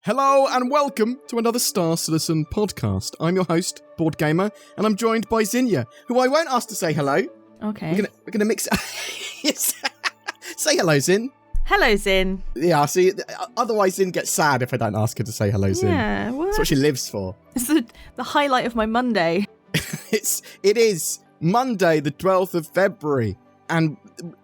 Hello and welcome to another Star Citizen podcast. I'm your host, BoredGamer, and I'm joined by Zinnia, who I won't ask to say hello. Okay. We're gonna mix it. Say hello, Zin. Hello, Zin. Yeah, see, otherwise Zin gets sad if I don't ask her to say hello, Zin. Yeah, That's what she lives for. It's the highlight of my Monday. It is Monday, the 12th of February, and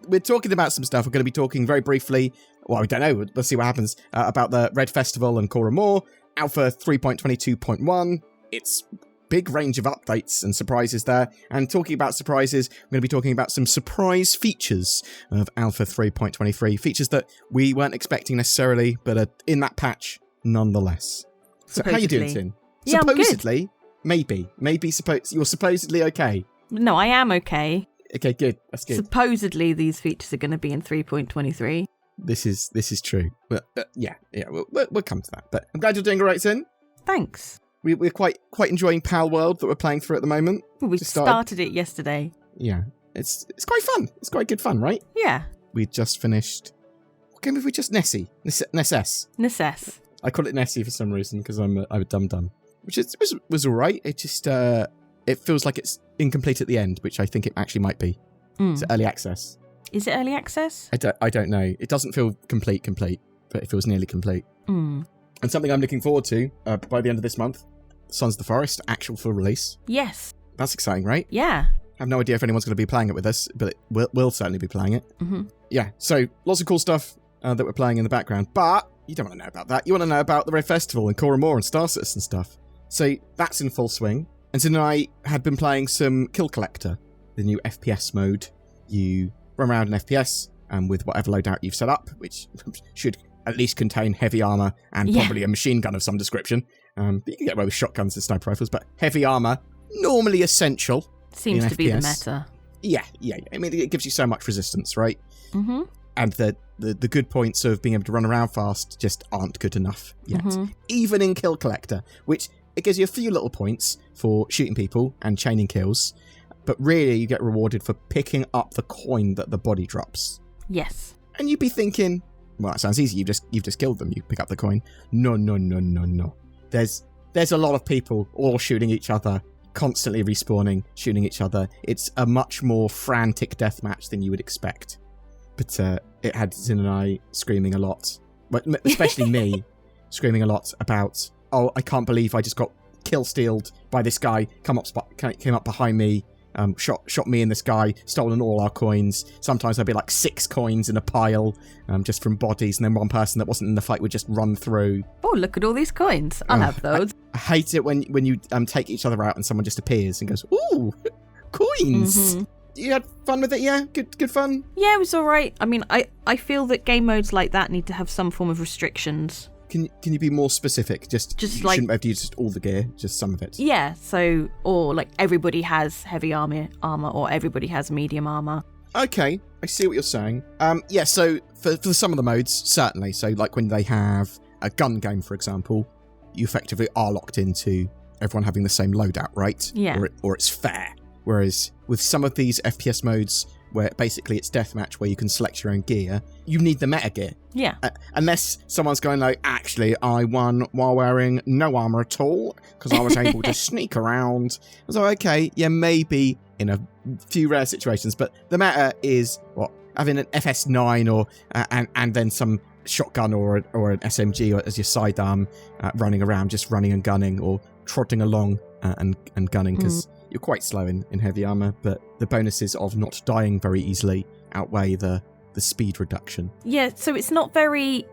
we're talking about some stuff. We're going to be talking very briefly. Well, we don't know. Let's see what happens. About the Red Festival and Coramor, Alpha 3.22.1. It's big range of updates and surprises there. And talking about surprises, we're going to be talking about some surprise features of Alpha 3.23. Features that we weren't expecting necessarily, but are in that patch nonetheless. So how you doing, Tin? Yeah, supposedly, I'm good. Maybe you're supposedly okay. No, I am okay. Okay, good. That's good. Supposedly these features are going to be in 3.23. This is true. But yeah, we'll come to that. But I'm glad you're doing all right, Zin. Thanks. We're quite enjoying Pal World that we're playing through at the moment. We started it yesterday. Yeah, it's quite fun. It's quite good fun, right? Yeah. We just finished. What game have we just? Nessie. Nesses. I call it Nessie for some reason because I'm a dum-dum. Which was all right. It just it feels like it's incomplete at the end, which I think it actually might be. It's early access. Is it early access? I don't know. It doesn't feel complete, but it feels nearly complete. And something I'm looking forward to by the end of this month, Sons of the Forest, actual full release. Yes. That's exciting, right? Yeah. I have no idea if anyone's going to be playing it with us, but we'll certainly be playing it. Mm-hmm. Yeah, so lots of cool stuff that we're playing in the background, but you don't want to know about that. You want to know about the Red Festival and Coramor and Star Citizen stuff. So that's in full swing. And Zin and I had been playing some Kill Collector, the new FPS mode. You run around in FPS with whatever loadout you've set up, which should at least contain heavy armor and probably a machine gun of some description. But you can get away with shotguns and sniper rifles, but heavy armor, normally essential. Seems to be the meta. Yeah. I mean, it gives you so much resistance, right? Mm-hmm. And the good points of being able to run around fast just aren't good enough yet. Mm-hmm. Even in Kill Collector, which it gives you a few little points for shooting people and chaining kills, but really you get rewarded for picking up the coin that the body drops. Yes. And you'd be thinking, well, that sounds easy. You've just killed them. You pick up the coin. No. There's a lot of people all shooting each other, constantly respawning, shooting each other. It's a much more frantic deathmatch than you would expect. But it had Zin and I screaming a lot, but especially me screaming a lot about, oh, I can't believe I just got kill-stealed by this guy, came up behind me, shot me and this guy, stolen all our coins. Sometimes there'd be like 6 coins in a pile just from bodies, and then one person that wasn't in the fight would just run through. Oh, look at all these coins. I'll have those. I hate it when you take each other out and someone just appears and goes, ooh, coins. Mm-hmm. You had fun with it, yeah? Good fun? Yeah, it was all right. I mean, I feel that game modes like that need to have some form of restrictions. Can you be more specific? Just you like, shouldn't be able to use just all the gear, just some of it. Yeah, so, or like everybody has heavy armor or everybody has medium armor. Okay, I see what you're saying. Yeah, so for some of the modes, certainly. So like when they have a gun game, for example, you effectively are locked into everyone having the same loadout, right? Yeah. Or it's fair. Whereas with some of these FPS modes, where basically it's deathmatch where you can select your own gear, you need the meta gear. Yeah. Unless someone's going like, actually, I won while wearing no armor at all because I was able to sneak around. I was like, okay, yeah, maybe in a few rare situations, but the meta is having an FS9 or and then some shotgun or an SMG as your sidearm, running around, just running and gunning or trotting along and gunning because you're quite slow in heavy armor, but the bonuses of not dying very easily outweigh the speed reduction. Yeah, so it's not very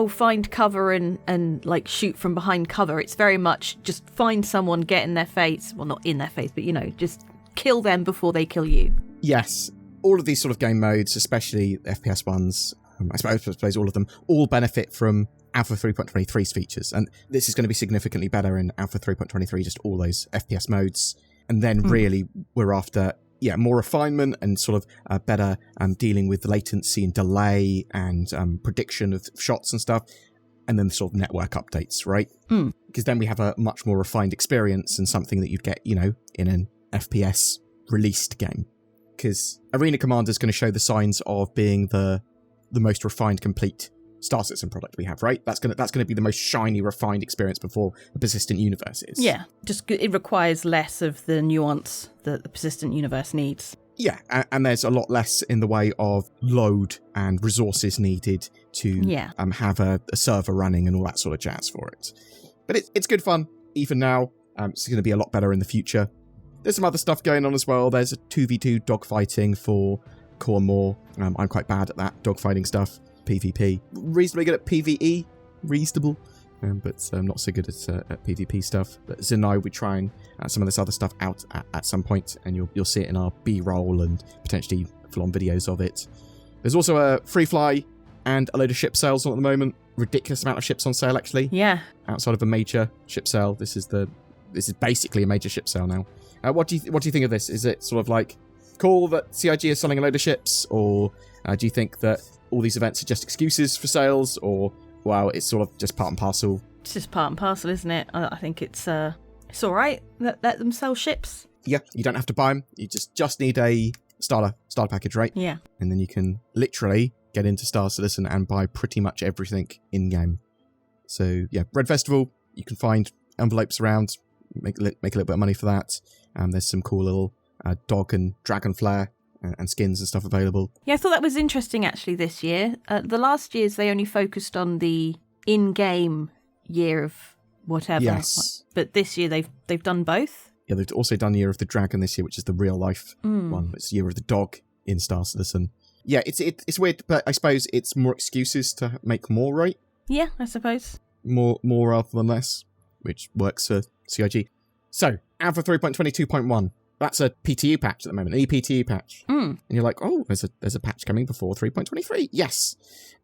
find cover and like shoot from behind cover. It's very much just find someone, get in their face. Well, not in their face, but just kill them before they kill you. Yes. All of these sort of game modes, especially the FPS ones, I suppose all of them, all benefit from Alpha 3.23's features. And this is going to be significantly better in Alpha 3.23, just all those FPS modes. And then really we're after, more refinement and sort of better dealing with latency and delay and prediction of shots and stuff. And then sort of network updates, right? Because then we have a much more refined experience and something that you'd get, in an FPS released game. Because Arena Commander is going to show the signs of being the most refined, complete Star Citizen product we have, right? That's gonna be the most shiny, refined experience before the persistent universe is. Yeah, just it requires less of the nuance that the persistent universe needs. Yeah, and there's a lot less in the way of load and resources needed to have a server running and all that sort of jazz for it. But it's good fun, even now. It's going to be a lot better in the future. There's some other stuff going on as well. There's a 2v2 dogfighting for Coramor. I'm quite bad at that dogfighting stuff. PvP. Reasonably good at PvE. Reasonable. But I'm not so good at PvP stuff. But Zen and I will try and some of this other stuff out at some point, and you'll see it in our B-roll and potentially full-on videos of it. There's also a free fly and a load of ship sales on at the moment. Ridiculous amount of ships on sale, actually. Yeah. Outside of a major ship sale, this is basically a major ship sale now. What do you think of this? Is it sort of like cool that CIG is selling a load of ships, or do you think that all these events are just excuses for sales, or wow, it's sort of just part and parcel? It's just part and parcel, isn't it? I think it's all right. Let them sell ships. Yeah, you don't have to buy them. You just need a starter package, right? Yeah. And then you can literally get into Star Citizen and buy pretty much everything in-game. So yeah, Red Festival, you can find envelopes around, make a little bit of money for that. There's some cool little dog and dragon flare and skins and stuff available. Yeah, I thought that was interesting actually this year. The last years they only focused on the in-game year of whatever. Yes. But this year they've done both. Yeah, they've also done Year of the Dragon this year, which is the real life one. It's Year of the Dog in Star Citizen. Yeah, it's weird, but I suppose it's more excuses to make more, right? Yeah, I suppose. More rather than less, which works for CIG. So, Alpha 3.22.1. That's a PTU patch at the moment, an ePTU patch. And you're like, oh, there's a patch coming before 3.23. Yes.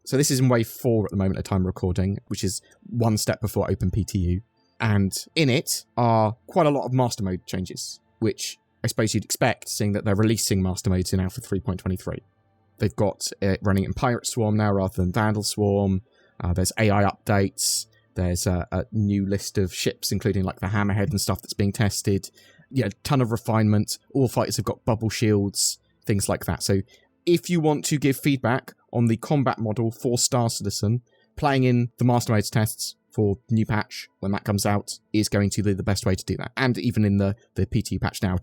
So this is in wave 4 at the moment at time of recording, which is one step before Open PTU. And in it are quite a lot of master mode changes, which I suppose you'd expect, seeing that they're releasing master modes in Alpha 3.23. They've got it running in Pirate Swarm now rather than Vandal Swarm. There's AI updates. There's a new list of ships, including like the Hammerhead and stuff that's being tested. Yeah, a ton of refinement. All fighters have got bubble shields, things like that. So if you want to give feedback on the combat model for Star Citizen, playing in the Master Modes tests for the new patch when that comes out is going to be the best way to do that. And even in the PT patch now,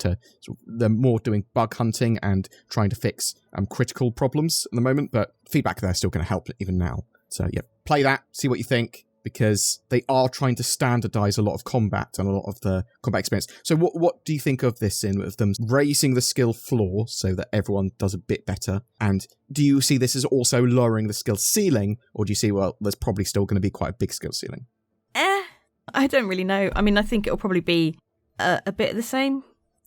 they're more doing bug hunting and trying to fix critical problems at the moment, but feedback there is still going to help even now. So yeah, play that, see what you think, because they are trying to standardize a lot of combat and a lot of the combat experience. So what do you think of this, of them raising the skill floor so that everyone does a bit better? And do you see this as also lowering the skill ceiling, or do you see, well, there's probably still going to be quite a big skill ceiling? I don't really know. I mean, I think it'll probably be a bit of the same.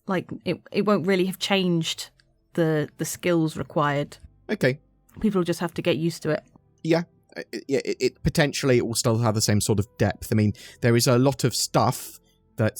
Like, it won't really have changed the skills required. Okay. People will just have to get used to it. Yeah. It potentially it will still have the same sort of depth. I mean, there is a lot of stuff that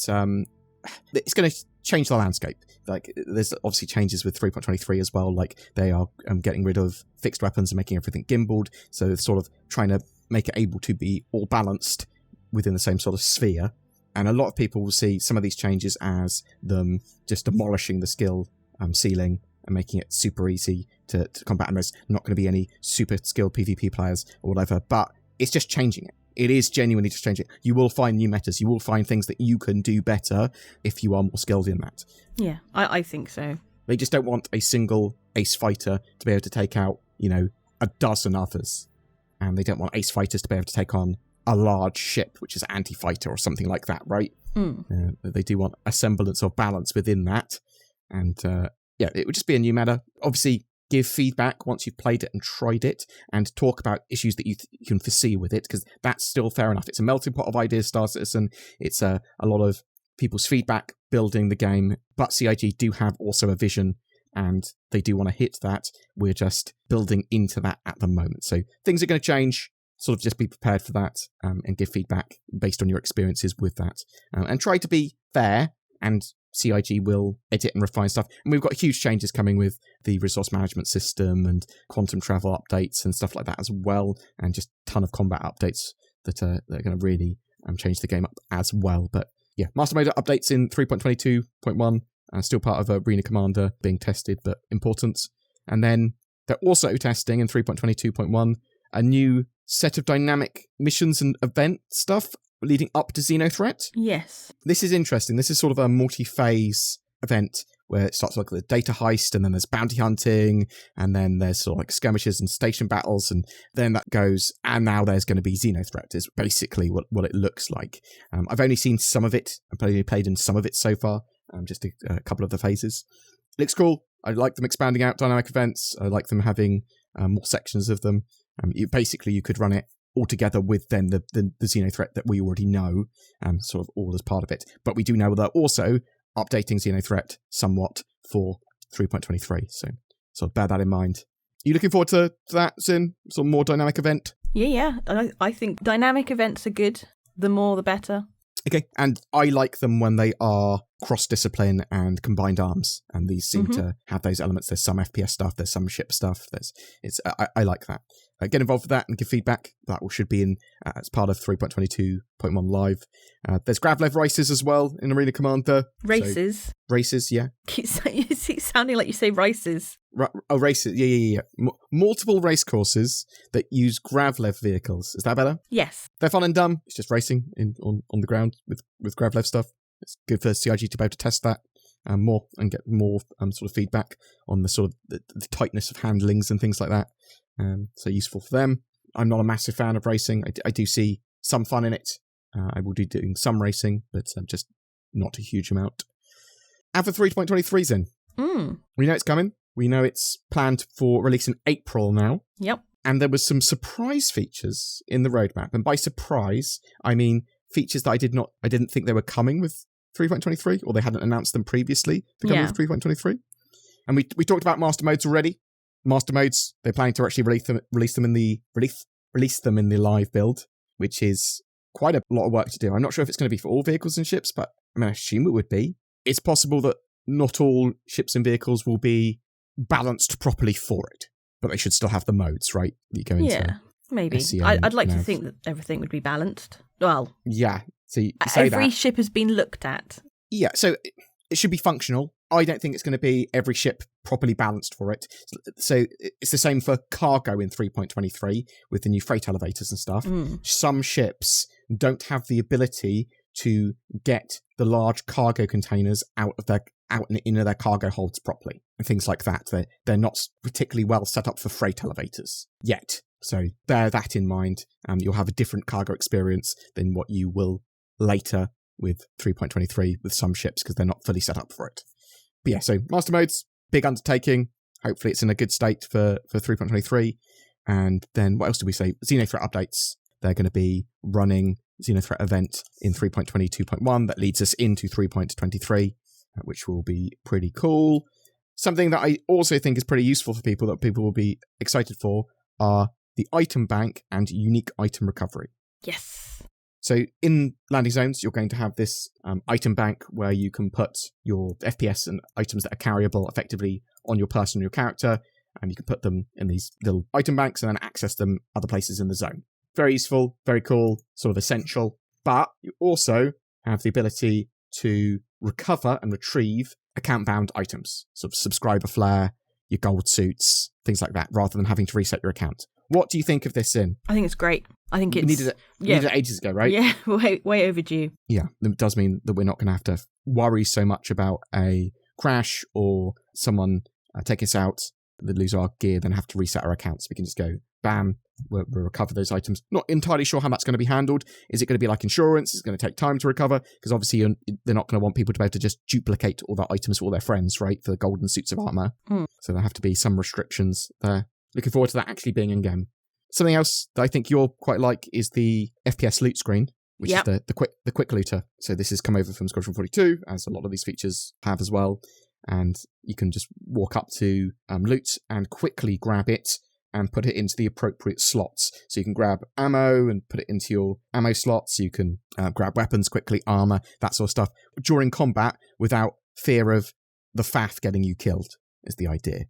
it's going to change the landscape. Like, there's obviously changes with 3.23 as well. Like, they are getting rid of fixed weapons and making everything gimbaled. So they're sort of trying to make it able to be all balanced within the same sort of sphere. And a lot of people will see some of these changes as them just demolishing the skill ceiling and making it super easy to combat. And there's not going to be any super skilled PvP players or whatever, but it's just changing it. It is genuinely just changing it. You will find new metas. You will find things that you can do better if you are more skilled in that. Yeah, I think so. They just don't want a single ace fighter to be able to take out, a dozen others. And they don't want ace fighters to be able to take on a large ship, which is anti-fighter or something like that, right? They do want a semblance of balance within that. And yeah, it would just be a new meta. Obviously, give feedback once you've played it and tried it, and talk about issues that you can foresee with it, because that's still fair enough. It's a melting pot of ideas, Star Citizen. It's a lot of people's feedback building the game, but CIG do have also a vision, and they do want to hit that. We're just building into that at the moment. So things are going to change. Sort of just be prepared for that, and give feedback based on your experiences with that. And try to be fair, and CIG will edit and refine stuff. And we've got huge changes coming with the resource management system and quantum travel updates and stuff like that as well, and just a ton of combat updates that are going to really change the game up as well. But yeah, Master Mode updates in 3.22.1, still part of Arena Commander being tested, but important. And then they're also testing in 3.22.1 a new set of dynamic missions and event stuff leading up to Xenothreat. Yes. This is interesting. This is sort of a multi-phase event where it starts like the data heist, and then there's bounty hunting, and then there's sort of like skirmishes and station battles, and then that goes, and now there's going to be Xenothreat is basically what it looks like. I've only seen some of it. I've only played in some of it so far, just a couple of the phases. It looks cool. I like them expanding out dynamic events. I like them having more sections of them. You could run it all together with then the Xenothreat that we already know, sort of all as part of it. But we do know they're also updating Xenothreat somewhat for 3.23, so sort of bear that in mind. Are you looking forward to that, Zin? Some more dynamic event? Yeah. I think dynamic events are good. The more, the better. Okay, and I like them when they are cross-discipline and combined arms, and these seem to have those elements. There's some FPS stuff, there's some ship stuff. I like that. Get involved with that and give feedback. That should be in as part of 3.22.1 live. There's Gravlev races as well in Arena Commander. Races? So, races, yeah. It's sounding like you say races. Races, yeah. Multiple race courses that use Gravlev vehicles. Is that better? Yes. They're fun and dumb. It's just racing on the ground with Gravlev stuff. It's good for CIG to be able to test that more and get more sort of feedback on the sort of the tightness of handlings and things like that. So useful for them. I'm not a massive fan of racing. I do see some fun in it. I will be doing some racing, but just not a huge amount. Alpha 3.23's in. We know it's coming. We know it's planned for release in April now. Yep. And there was some surprise features in the roadmap. And by surprise, I mean features that I didn't think they were coming with 3.23, or they hadn't announced them previously to come with 3.23. And we talked about master modes already. Master modes, they're planning to actually release them in the live build, which is quite a lot of work to do. I'm not sure if it's going to be for all vehicles and ships, but I assume it would be. It's possible that not all ships and vehicles will be balanced properly for it, but they should still have the modes, right? You go into maybe. SCM, I'd like to think that everything would be balanced. Well, yeah. So you say every ship has been looked at. Yeah, so it should be functional. I don't think it's going to be every ship properly balanced for it. So it's the same for cargo in 3.23 with the new freight elevators and stuff. Some ships don't have the ability to get the large cargo containers out and into their cargo holds properly and things like that. They're not particularly well set up for freight elevators yet. So bear that in mind. You'll have a different cargo experience than what you will later with 3.23 with some ships because they're not fully set up for it. But yeah, so master modes, big undertaking. Hopefully it's in a good state for 3.23. And then what else do we say? Xenothreat updates. They're going to be running Xenothreat event in 3.22.1 that leads us into 3.23, which will be pretty cool. Something that I also think is pretty useful for people that people will be excited for are the item bank and unique item recovery. Yes. So in landing zones, you're going to have this item bank where you can put your FPS and items that are carryable effectively on your person, your character, and you can put them in these little item banks and then access them other places in the zone. Very useful, very cool, sort of essential. But you also have the ability to recover and retrieve account-bound items, sort of subscriber flare, your gold suits, things like that, rather than having to reset your account. What do you think of this, Sin? I think it's great. I think it's... We needed it ages ago, right? Yeah, way overdue. Yeah, it does mean that we're not going to have to worry so much about a crash or someone take us out, they lose our gear, then have to reset our accounts. We can just go, bam, we'll recover those items. Not entirely sure how that's going to be handled. Is it going to be like insurance? Is it going to take time to recover? Because obviously they're not going to want people to be able to just duplicate all their items for all their friends, right? For the golden suits of armor. So there have to be some restrictions there. Looking forward to that actually being in-game. Something else that I think you'll quite like is the FPS loot screen, which is the quick looter. So this has come over from Squadron 42, as a lot of these features have as well. And you can just walk up to loot and quickly grab it and put it into the appropriate slots. So you can grab ammo and put it into your ammo slots. You can grab weapons quickly, armor, that sort of stuff, during combat without fear of the faff getting you killed, is the idea.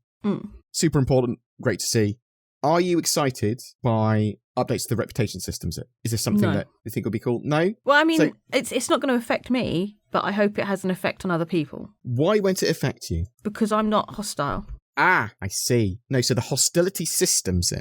Super important, great to see. Are you excited by updates to the reputation systems? Is this something that you think will be cool? No? Well, I mean, it's not going to affect me, but I hope it has an effect on other people. Why won't it affect you? Because I'm not hostile. Ah, I see. No, so the hostility systems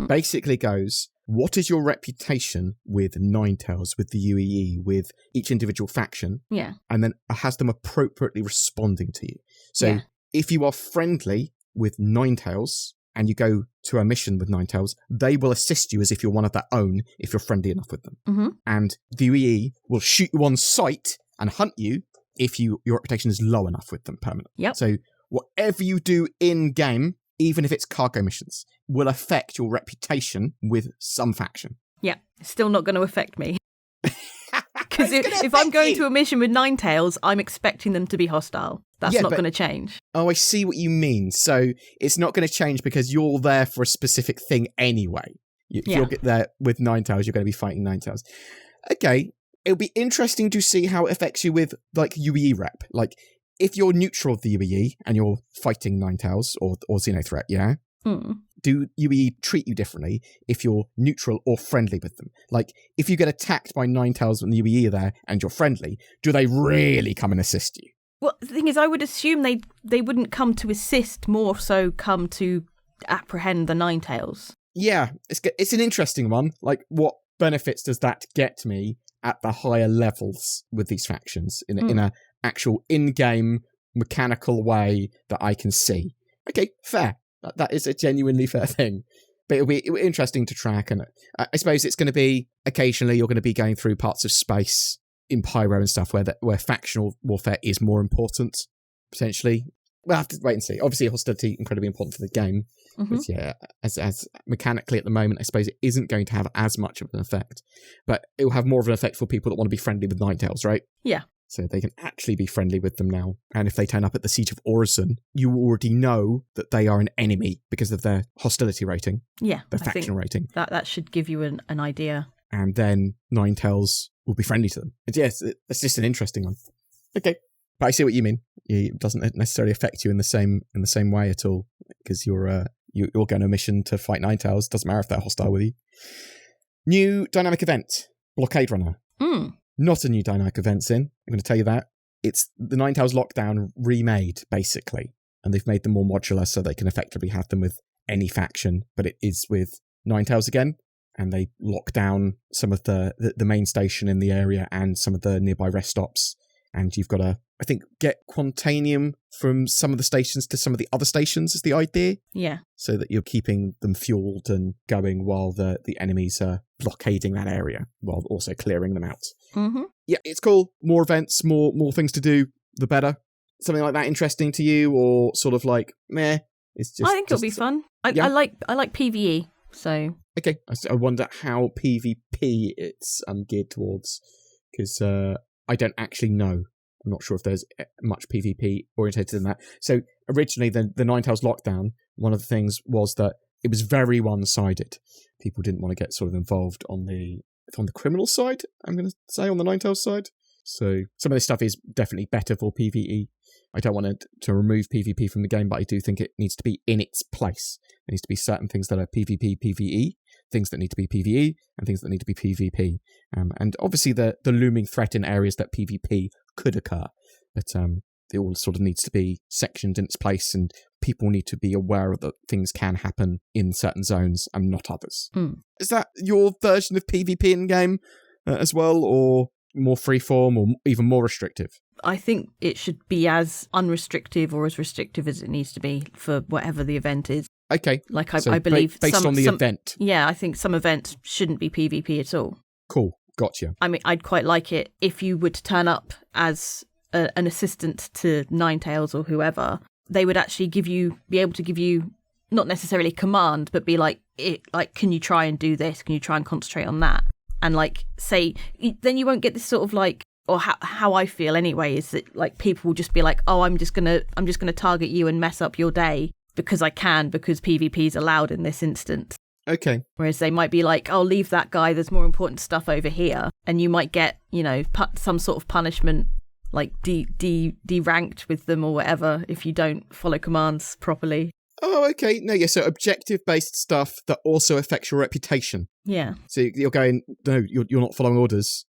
basically goes what is your reputation with Ninetales, with the UEE, with each individual faction? Yeah. And then has them appropriately responding to you. So if you are friendly with Ninetales and you go to a mission with Ninetales, they will assist you as if you're one of their own if you're friendly enough with them. Mm-hmm. And the UEE will shoot you on sight and hunt you if your reputation is low enough with them permanently. Yep. So whatever you do in-game, even if it's cargo missions, will affect your reputation with some faction. Yeah, it's still not going to affect me. Because if I'm going to a mission with Ninetales, I'm expecting them to be hostile. That's not going to change. Oh, I see what you mean. So it's not going to change because you're there for a specific thing anyway. If you're there with Ninetales, you're going to be fighting Ninetales. Okay, it'll be interesting to see how it affects you with, like, UEE rep. Like, if you're neutral of the UEE and you're fighting Ninetales or Xenothreat, do UEE treat you differently if you're neutral or friendly with them? Like, if you get attacked by Ninetales when the UEE are there and you're friendly, do they really come and assist you? Well, the thing is, I would assume they wouldn't come to assist, more so come to apprehend the Ninetales. Yeah, it's an interesting one. Like, what benefits does that get me at the higher levels with these factions in a actual in-game mechanical way that I can see? Okay, fair. That is a genuinely fair thing. But it'll be interesting to track, and I suppose it's going to be occasionally you're going to be going through parts of space in Pyro and stuff where factional warfare is more important, potentially. We'll have to wait and see. Obviously, hostility incredibly important for the game. Mm-hmm. But yeah, as mechanically at the moment, I suppose it isn't going to have as much of an effect. But it will have more of an effect for people that want to be friendly with Ninetales, right? Yeah. So they can actually be friendly with them now. And if they turn up at the Siege of Orison, you already know that they are an enemy because of their hostility rating. Yeah. Their faction rating. That should give you an idea. And then Ninetales will be friendly to them. And yes, it's just an interesting one. Okay. But I see what you mean. It doesn't necessarily affect you in the same way at all, because you're going on a mission to fight Ninetales. Doesn't matter if they're hostile with you. New dynamic event, Blockade Runner. Not a new dynamic event, Sin. I'm going to tell you that. It's the Ninetales Lockdown remade, basically. And they've made them more modular so they can effectively have them with any faction, but it is with Ninetales again. And they lock down some of the main station in the area and some of the nearby rest stops. And you've got to, I think, get Quantanium from some of the stations to some of the other stations is the idea. Yeah. So that you're keeping them fueled and going while the enemies are blockading that area, while also clearing them out. Mm-hmm. Yeah, it's cool. More events, more things to do, the better. Something like that interesting to you, or sort of like, meh? It's just. I think it'll be fun. I like PvE, so. Okay, I wonder how PvP it's geared towards, because I don't actually know. I'm not sure if there's much PvP orientated in that. So originally, the Ninetales Lockdown, one of the things was that it was very one-sided. People didn't want to get sort of involved on the criminal side, I'm going to say, on the Ninetales side. So some of this stuff is definitely better for PvE. I don't want to remove PvP from the game, but I do think it needs to be in its place. There needs to be certain things that are PvP, PvE, things that need to be PvE, and things that need to be PvP. And obviously the looming threat in areas that PvP could occur. But it all sort of needs to be sectioned in its place, and people need to be aware that things can happen in certain zones and not others. Is that your version of PvP in-game as well, or more freeform, or even more restrictive? I think it should be as unrestrictive or as restrictive as it needs to be for whatever the event is. Okay. Like I believe based on the event. Yeah, I think some events shouldn't be PvP at all. Cool. Gotcha. I mean, I'd quite like it if you would turn up as an assistant to Ninetales or whoever. They would actually be able to give you not necessarily command, but be like, can you try and do this? Can you try and concentrate on that? And like say, then you won't get this sort of like, or how I feel anyway, is that like people will just be like, oh, I'm just gonna target you and mess up your day because I can, because PvP is allowed in this instance. Okay. Whereas they might be like, I'll leave that guy, there's more important stuff over here. And you might get, some sort of punishment, like deranked with them or whatever, if you don't follow commands properly. Oh, okay. No, yeah, so objective-based stuff that also affects your reputation. Yeah. So you're going, no, you're not following orders.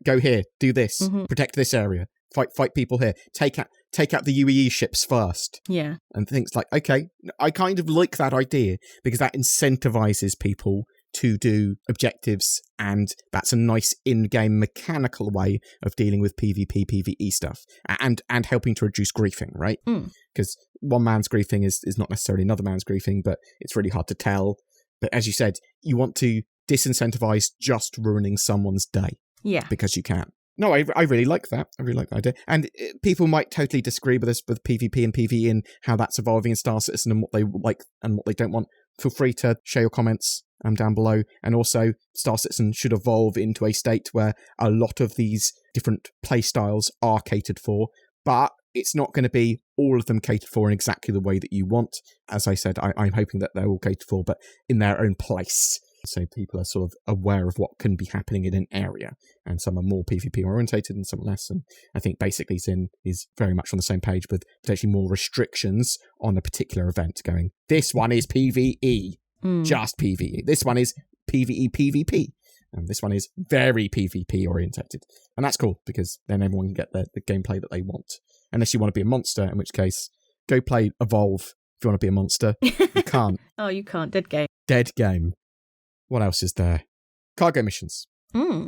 Go here, do this, protect this area, fight people here, take out the UEE ships first. Yeah. And things like, okay, I kind of like that idea because that incentivizes people to do objectives, and that's a nice in-game mechanical way of dealing with PvP, PvE stuff, and helping to reduce griefing, right? Because one man's griefing is not necessarily another man's griefing, but it's really hard to tell. But as you said, you want to disincentivize just ruining someone's day. Yeah. Because you can. No, I really like that. I really like the idea. And people might totally disagree with us with PvP and PvE and how that's evolving in Star Citizen and what they like and what they don't want. Feel free to share your comments down below. And also, Star Citizen should evolve into a state where a lot of these different play styles are catered for, but it's not going to be all of them catered for in exactly the way that you want. As I said, I'm hoping that they're all catered for, but in their own place. So people are sort of aware of what can be happening in an area. And some are more PvP orientated and some less. And I think basically Zin is very much on the same page with potentially more restrictions on a particular event going, this one is PvE, just PvE. This one is PvE, PvP. And this one is very PvP orientated. And that's cool because then everyone can get the gameplay that they want. Unless you want to be a monster, in which case, go play Evolve if you want to be a monster. You can't. Oh, you can't. Dead game. Dead game. What else is there? Cargo missions.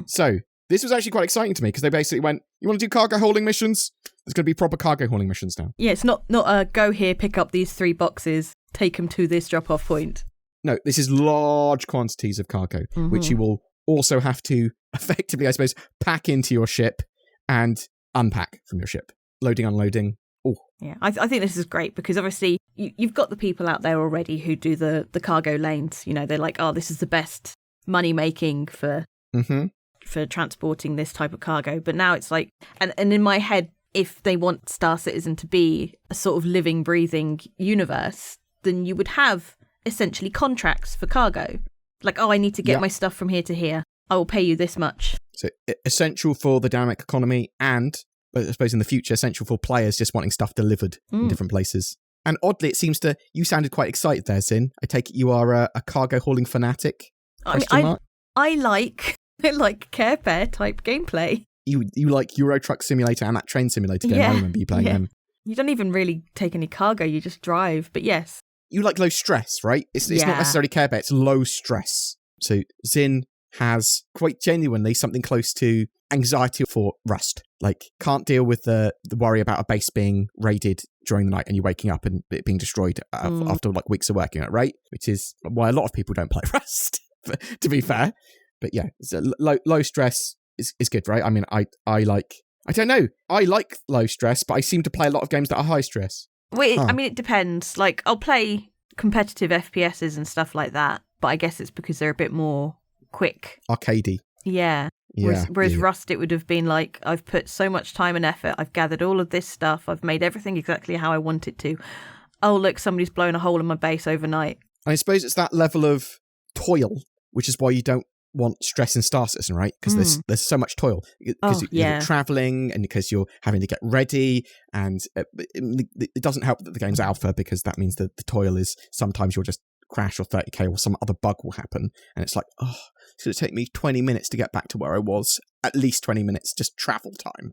So, this was actually quite exciting to me because they basically went, you want to do cargo holding missions? There's going to be proper cargo holding missions now. Yeah, it's not a go here, pick up these 3 boxes, take them to this drop-off point. No, this is large quantities of cargo, which you will also have to effectively, I suppose, pack into your ship and unpack from your ship. Loading, unloading. Oh. Yeah, I think this is great because obviously you've got the people out there already who do the cargo lanes. You know, they're like, oh, this is the best money making for transporting this type of cargo. But now it's like, and in my head, if they want Star Citizen to be a sort of living, breathing universe, then you would have essentially contracts for cargo. Like, oh, I need to get my stuff from here to here. I will pay you this much. So essential for the dynamic economy and, I suppose in the future, essential for players just wanting stuff delivered in different places. And oddly, it seems to, you sounded quite excited there, Zin. I take it you are a cargo hauling fanatic? I like Care Bear type gameplay. You like Euro Truck Simulator and that train simulator game. I remember you playing them. You don't even really take any cargo, you just drive, but yes. You like low stress, right? It's not necessarily Care Bear, it's low stress. So Zin has quite genuinely something close to anxiety for Rust. Like, can't deal with the worry about a base being raided during the night and you waking up and it being destroyed after like weeks of working on it, right? Which is why a lot of people don't play Rust, to be fair. But yeah, so low stress is good, right? I mean, I don't know. I like low stress, but I seem to play a lot of games that are high stress. I mean, it depends. Like, I'll play competitive FPSs and stuff like that, but I guess it's because they're a bit more quick. Arcadey. Yeah. Whereas Rust, it would have been like, I've put so much time and effort, I've gathered all of this stuff, I've made everything exactly how I want it to. Oh, look, somebody's blown a hole in my base overnight. I suppose it's that level of toil, which is why you don't want stress in Star Citizen, right? Because there's so much toil. Because you're travelling and because you're having to get ready, and it doesn't help that the game's alpha, because that means that the toil is sometimes you'll just crash or 30k or some other bug will happen, and it's like, oh, it's going to take me 20 minutes to get back to where I was, at least 20 minutes, just travel time,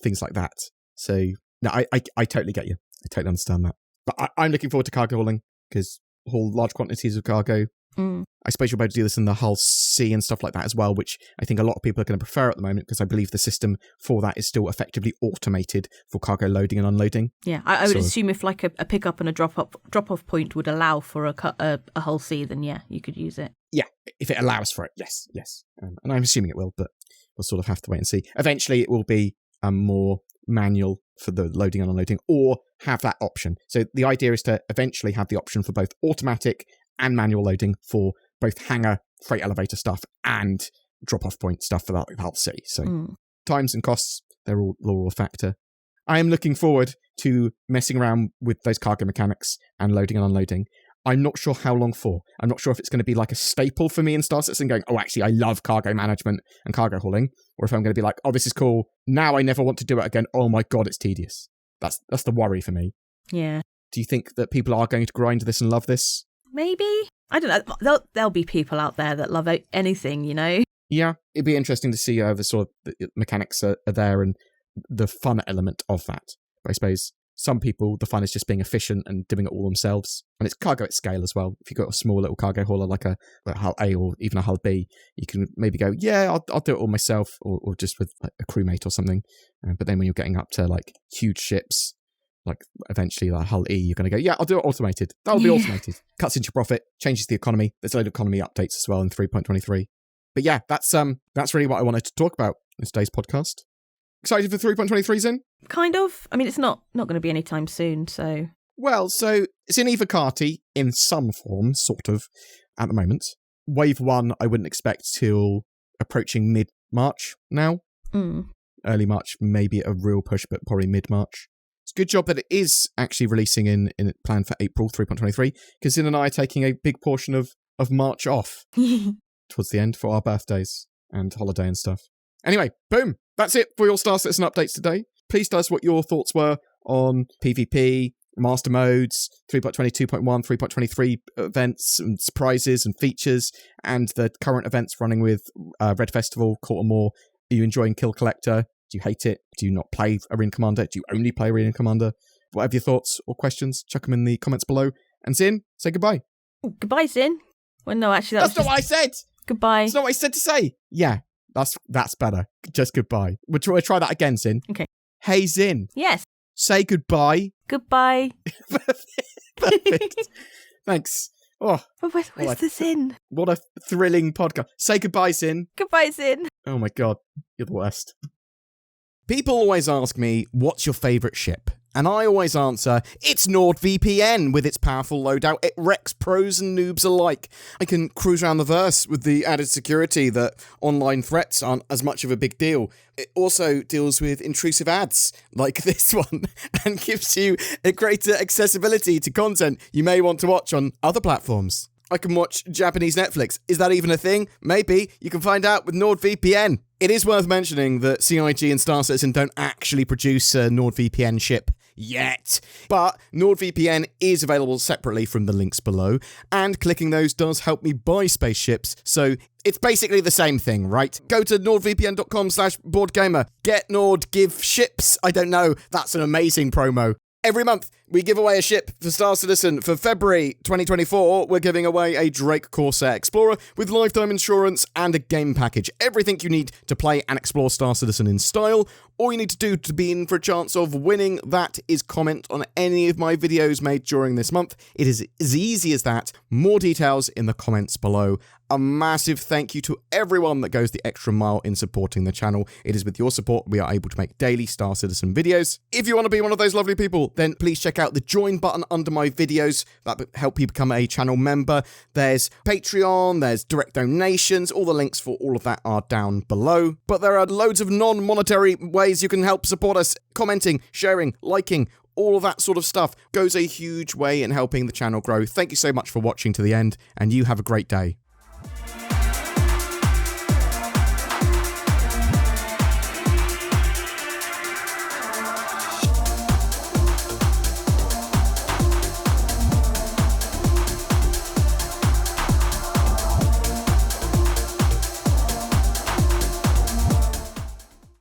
things like that. So, no, I totally get you. I totally understand that. But I'm looking forward to cargo hauling, because haul large quantities of cargo. I suppose you'll be able to do this in the Hull C and stuff like that as well, which I think a lot of people are going to prefer at the moment, because I believe the system for that is still effectively automated for cargo loading and unloading. Yeah, I would assume if like a pickup and a drop-off point would allow for a Hull C, then yeah, you could use it. Yeah, if it allows for it, yes. And I'm assuming it will, but we'll sort of have to wait and see. Eventually it will be more manual for the loading and unloading, or have that option. So the idea is to eventually have the option for both automatic and manual loading for both hangar, freight elevator stuff, and drop-off point stuff for that Hull C. So times and costs, they're all a factor. I am looking forward to messing around with those cargo mechanics and loading and unloading. I'm not sure how long for. I'm not sure if it's going to be like a staple for me in Star Citizen, going, oh, actually, I love cargo management and cargo hauling, or if I'm going to be like, oh, this is cool, now I never want to do it again, oh my god, it's tedious. That's the worry for me. Yeah. Do you think that people are going to grind this and love this? Maybe. I don't know. There'll be people out there that love anything, you know? Yeah, it'd be interesting to see how the sort of the mechanics are there and the fun element of that. But I suppose Some people define as just being efficient and doing it all themselves. And it's cargo at scale as well. If you've got a small little cargo hauler like a hull A or even a hull B, you can maybe go, yeah, I'll do it all myself, or just with like a crewmate or something. But then when you're getting up to like huge ships, like eventually like hull E, you're going to go, yeah, I'll do it automated. That'll be automated. Cuts into your profit, changes the economy. There's a load of economy updates as well in 3.23. But yeah, that's really what I wanted to talk about in today's podcast. Excited for 3.23, Zin? Kind of. I mean, it's not going to be anytime soon, so... Well, so it's in EVOCATI in some form, sort of, at the moment. Wave 1, I wouldn't expect till approaching mid-March now. Early March, maybe a real push, but probably mid-March. It's a good job that it is actually releasing in plan for April 3.23, because Zin and I are taking a big portion of March off towards the end for our birthdays and holiday and stuff. Anyway, boom. That's it for your Star Citizen updates today. Please tell us what your thoughts were on PvP, master modes, 3.22.1, 3.23 events and surprises and features, and the current events running with Red Festival, Coramor. Are you enjoying Kill Collector? Do you hate it? Do you not play Arena Commander? Do you only play Arena Commander? Whatever your thoughts or questions, chuck them in the comments below. And Zin, say goodbye. Goodbye, Zin. Well, no, actually, that's not what I said. Goodbye. That's not what I said to say. Yeah. That's better. Just goodbye. We'll try that again, Zin. Okay. Hey, Zin. Yes. Say goodbye. Goodbye. Perfect. Thanks. Oh, where's the Zin? What a thrilling podcast. Say goodbye, Zin. Goodbye, Zin. Oh my God, you're the worst. People always ask me, what's your favourite ship? And I always answer, it's NordVPN. With its powerful loadout, it wrecks pros and noobs alike. I can cruise around the verse with the added security that online threats aren't as much of a big deal. It also deals with intrusive ads, like this one, and gives you a greater accessibility to content you may want to watch on other platforms. I can watch Japanese Netflix. Is that even a thing? Maybe. You can find out with NordVPN. It is worth mentioning that CIG and Star Citizen don't actually produce a NordVPN ship yet, but NordVPN is available separately from the links below, and clicking those does help me buy spaceships, so it's basically the same thing, right? Go to nordvpn.com/BoredGamer. Get Nord, give ships. I don't know. That's an amazing promo. Every month, we give away a ship for Star Citizen. For February 2024, we're giving away a Drake Corsair Explorer with lifetime insurance and a game package. Everything you need to play and explore Star Citizen in style. All you need to do to be in for a chance of winning that is comment on any of my videos made during this month. It is as easy as that. More details in the comments below. A massive thank you to everyone that goes the extra mile in supporting the channel. It is with your support we are able to make daily Star Citizen videos. If you want to be one of those lovely people, then please check out the join button under my videos. That help you become a channel member. There's Patreon, there's direct donations. All the links for all of that are down below. But there are loads of non-monetary ways you can help support us. Commenting, sharing, liking, all of that sort of stuff goes a huge way in helping the channel grow. Thank you so much for watching to the end, and you have a great day.